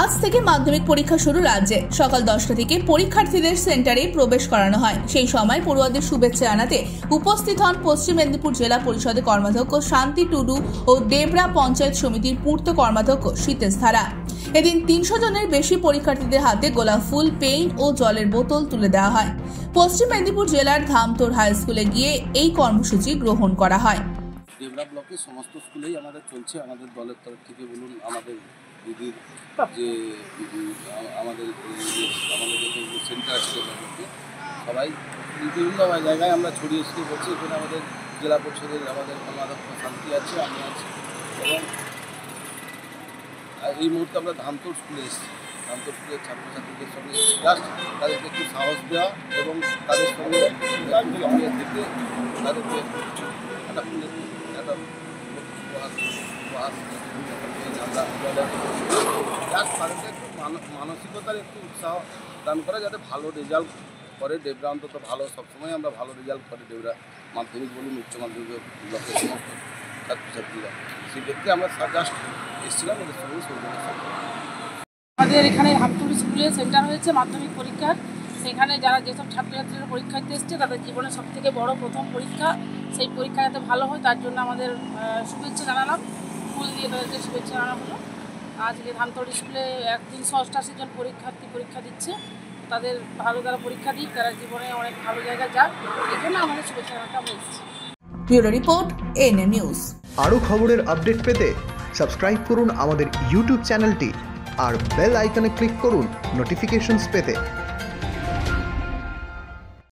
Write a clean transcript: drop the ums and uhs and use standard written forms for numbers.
আজ থেকে মাধ্যমিক পরীক্ষা শুরু রাজ্যে। সকাল 10টা থেকে পরীক্ষার্থীদের সেন্টারে প্রবেশ করানো হয়। সেই সময় পড়ুয়াদের শুভেচ্ছা জানাতে উপস্থিত হন পশ্চিম মেদিনীপুর জেলা পরিষদের কর্মাধ্যক্ষ শান্তি টুডু ও দেবরা পঞ্চায়েত সমিতির পূর্ত কর্মাধ্যক্ষ শীতেশ ধারা। এদিন 300 জনের বেশি পরীক্ষার্থীদের হাতে গোলাপ ফুল, পেইন্ট ও জলের বোতল তুলে দেওয়া হয়। পশ্চিম মেদিনীপুর জেলার ধামতোর হাই স্কুলে গিয়ে এই কর্মসূচি গ্রহণ করা হয়। দেবরা ব্লকের সমস্ত স্কুলেই আমাদের চলছে। আমাদের দলের তরফ থেকে বলুন, আমাদের দিদির যে আমাদের যে সেন্টার আছে ব্লকে, সবাই বিভিন্ন জায়গায় আমরা ছড়িয়ে ছিটিয়ে করছি। এখানে আমাদের জেলা পরিষদের আমাদের কর্মাধ্যক্ষ শান্তি আছে, আমি আছি, এবং এই মুহূর্তে আমরা ধামতোর স্কুলে এসেছি। ধামতোর স্কুলের ছাত্রছাত্রীদের সঙ্গে জাস্ট তাদেরকে একটু সাহস দেওয়া এবং তাদের সঙ্গে থেকে তাদেরকে তাদেরকে একটু মানসিকতার একটু উৎসাহ দান করা, যাতে ভালো রেজাল্ট করে। দেবরা অন্তত ভালো, সবসময় আমরা ভালো রেজাল্ট করে দেবরা, মাধ্যমিক বলুন, উচ্চ মাধ্যমিক ব্লকের সমস্ত ছাত্রছাত্রীরা। সেক্ষেত্রে আমরা জাস্ট এসেছিলাম ওদের সঙ্গে আমাদের এখানে ধামতোর স্কুলে সেন্টার হয়েছে মাধ্যমিক পরীক্ষার। সেখানে যারা যেসব ছাত্রছাত্রীরা পরীক্ষা দিতে এসছে, তাদের জীবনের সবথেকে বড় প্রথম পরীক্ষা, সেই পরীক্ষা যাতে ভালো হয় তার জন্য আমাদের শুভেচ্ছা জানালাম, ফুল দিয়ে তাদেরকে শুভেচ্ছা জানানো হলো। আজকে ধামতোর স্কুলে 388 জন পরীক্ষার্থী পরীক্ষা দিচ্ছে। তাদের ভালো তারা পরীক্ষা দিক, তারা জীবনে অনেক ভালো জায়গায় যাক, এই জন্য আমাদের শুভেচ্ছা জানাতে আমরা এসেছি। Bureau report, ANM news. আরও খবরের আপডেট পেতে সাবস্ক্রাইব করুন আমাদের ইউটিউব চ্যানেলটি আর বেল আইকনে ক্লিক করুন নোটিফিকেশনস পেতে।